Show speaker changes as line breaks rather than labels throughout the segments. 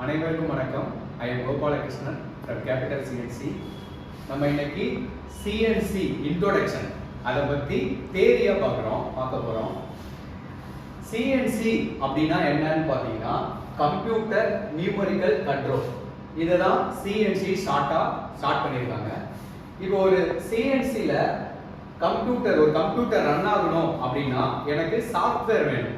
அனைவருக்கும் வணக்கம். I am Gopalakrishnan from Capital CNC. நம்ம இன்னைக்கு CNC introduction அத பத்தி தியரியா பார்க்க போறோம். CNC அப்படினா என்னன்னு பாத்தீங்கன்னா கம்ப்யூட்டர் நியூமெரிக்கல் கண்ட்ரோல். இததான் CNC ஸ்டார்ட் பண்ணிருக்காங்க. இப்போ ஒரு CNC ல ஒரு கம்ப்யூட்டர் ரன் ஆகணும் அப்படின்னா எனக்கு சாஃப்ட்வேர் வேணும்.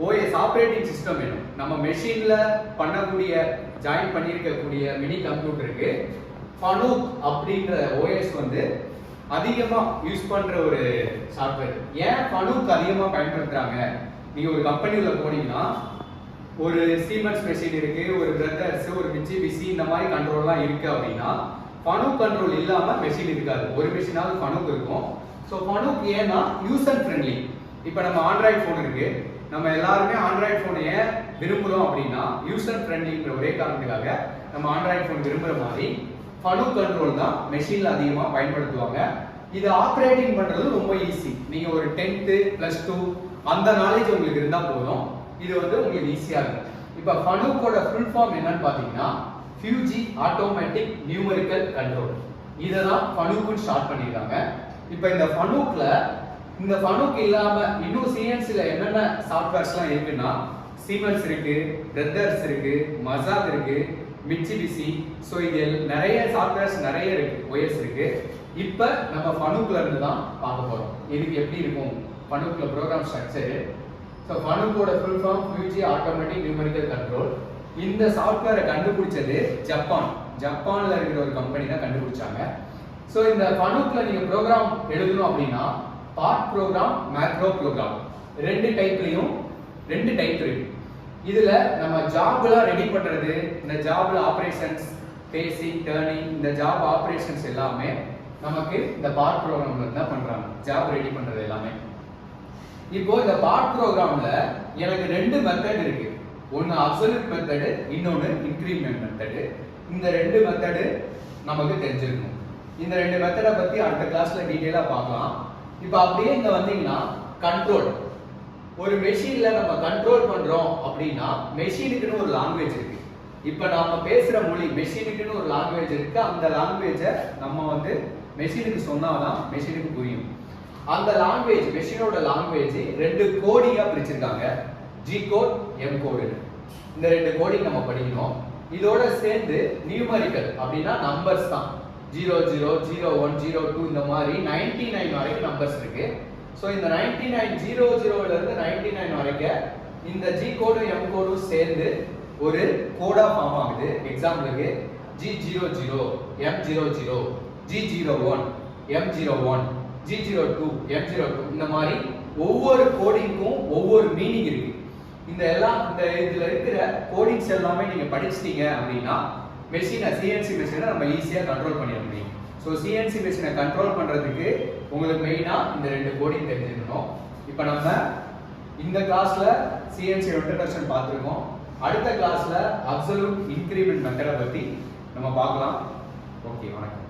OS ஆப்பரேட்டிங் சிஸ்டம் வேணும். நம்ம மெஷின்ல பண்ணக்கூடிய ஜாயின் பண்ணியிருக்கக்கூடிய மினி கம்ப்யூட்டருக்கு ஃபனூக் அப்படின்ற OS அதிகமா யூஸ் பண்ற ஒரு சாஃப்ட்வேர். ஏன் ஃபனூக் அதிகமா பயன்படுத்துறாங்க? நீங்க ஒரு கம்பெனில போனீங்கன்னா ஒரு சீமென்ஸ் மெஷின் இருக்கு, ஒரு பிரதர்ஸ், ஒரு மிட்சுபிஷி இந்த மாதிரி கண்ட்ரோல்லாம் இருக்கு அப்படின்னா ஃபனூக் கண்ட்ரோல் இல்லாம மெஷின் இருக்காது. ஒரு மெஷினாவது ஃபனூக் இருக்கும். ஸோ ஃபனூக் ஏன்னா யூசர் ஃப்ரெண்ட்லி. இப்போ நம்ம ஆண்ட்ராய்டு ஃபோன் இருக்கு, நம்ம எல்லாருமே ஆண்ட்ராய்டு ஃபோன் ஏன் விரும்புகிறோம் அப்படின்னா யூசர் ஃப்ரெண்ட்லிங்கிற ஒரே காரணத்துக்காக நம்ம ஆண்ட்ராய்டு ஃபோன் விரும்புகிற மாதிரி ஃபனூக் கண்ட்ரோல் தான் மெஷினில் அதிகமாக பயன்படுத்துவாங்க. இது ஆப்ரேட்டிங் பண்ணுறது ரொம்ப ஈஸி. நீங்கள் ஒரு 10th +2 அந்த நாலேஜ் உங்களுக்கு இருந்தால் போதும். இது உங்களுக்கு ஈஸியாக இருக்கும். இப்போ ஃபனூக்கோட ஃபுல் ஃபார்ம் என்னன்னு பார்த்தீங்கன்னா ஃபியூஜி ஆட்டோமேட்டிக் நியூமெரிக்கல் கண்ட்ரோல். இதை தான் ஃபனூக்குன்னு ஸ்டார்ட் பண்ணியிருக்காங்க. இப்போ இந்த ஃபனூக் இல்லாம இன்னும் சிஎன்சில என்னென்ன சாஃப்ட்வேர்ஸ்லாம் இருக்குன்னா சீமென்ஸ் இருக்கு, பிரதர்ஸ் இருக்கு, மசாக் இருக்கு, மிட்சுபிஷி. ஸோ இது நிறைய சாஃப்ட்வேர்ஸ் நிறைய இருக்கு, OS இருக்கு. இப்போ நம்ம ஃபனூக்ல இருந்து தான் பார்க்க போறோம். இதுக்கு எப்படி இருக்கும் ஃபனூக்ல ப்ரோக்ராம் ஸ்ட்ரக்சர். ஸோ ஃபனூக்கோட full form Fuji automatic numerical control. இந்த சாஃப்ட்வேரை கண்டுபிடிச்சது ஜப்பான்ல இருக்கிற ஒரு கம்பெனி தான் கண்டுபிடிச்சாங்க. ஸோ இந்த ஃபனூக்ல நீங்க ப்ரோக்ராம் எழுதணும் அப்படின்னா பார்ட் ப்ரோக்ராம், மேக்ரோ ப்ரோக்ராம் ரெண்டு டைப் இருக்கு. இதுல நம்ம ஜாப்லாம் ரெடி பண்றது, இந்த ஜாப்ல ஆபரேஷன்ஸ், பேசிங், டர்னிங், இந்த ஜாப் ஆபரேஷன்ஸ் எல்லாமே நமக்கு இந்த பார்ட் ப்ரோக்ராம்ல தான் பண்றாங்க. ஜாப் ரெடி பண்றது எல்லாமே. இப்போ இந்த பார்ட் ப்ரோக்ராம்ல எனக்கு ரெண்டு மெத்தட் இருக்கு. ஒன்னு அப்சல்யூட் மெத்தட், இன்னொன்னு இன்கிரிமெண்ட் மெத்தட். இந்த ரெண்டு மெத்தட் நமக்கு தெரிஞ்சிருக்கும். இந்த ரெண்டு மெத்தடை பத்தி அடுத்த கிளாஸ்ல டீடைலா பார்க்கலாம். இப்போ அப்படியே இங்க வந்தீங்கன்னா கண்ட்ரோல். ஒரு மெஷின்ல நம்ம கண்ட்ரோல் பண்றோம் அப்படின்னா மெஷினுக்குன்னு ஒரு லாங்குவேஜ் இருக்கு. இப்போ நாம பேசுற மொழி மெஷினுக்குன்னு ஒரு லாங்குவேஜ் இருக்கு. அந்த லாங்குவேஜை நம்ம மெஷினுக்கு சொன்னாதான் மெஷினுக்கு புரியும். அந்த லாங்குவேஜ், மெஷினோட லாங்குவேஜ் ரெண்டு கோடிங்கா பிரிச்சிருக்காங்க, G கோட், M கோடு. இந்த ரெண்டு கோடிங் நம்ம படிக்கணும். இதோட சேர்ந்து நியூமெரிக்கல் அப்படின்னா நம்பர்ஸ் தான். 00, 01, 02 இந்த மாதிரி 99 வரைக்கும் நம்பர்ஸ் இருக்கு. ஸோ இந்த 99 00ல இருந்து 99 வரைக்கும் இந்த G கோடும் M கோடும் சேர்ந்து ஒரு கோடா ஃபார்ம் ஆகுது. எக்ஸாம்பிளுக்கு G00, M00, G01, M01, G02, M02 இந்த மாதிரி ஒவ்வொரு கோடிங்க்கும் ஒவ்வொரு மீனிங் இருக்கு. இந்த இதுல இருக்கிற கோடிங்ஸ் எல்லாமே நீங்க படிச்சிட்டீங்க அப்படின்னா CNC மெஷினை நம்ம ஈஸியா கண்ட்ரோல் பண்ணிட முடியும். ஸோ CNC மெஷினை கண்ட்ரோல் பண்றதுக்கு உங்களுக்கு மெயினா இந்த ரெண்டு கோடிங் தெரிஞ்சிருக்கணும். இப்போ நம்ம இந்த கிளாஸ்ல CNC இன்ட்ரோடக்ஷன் பார்த்துருக்கோம். அடுத்த கிளாஸ்ல அப்சல்யூட் இன்கிரிமெண்ட் மெத்தடை பத்தி நம்ம பார்க்கலாம். ஓகே, வணக்கம்.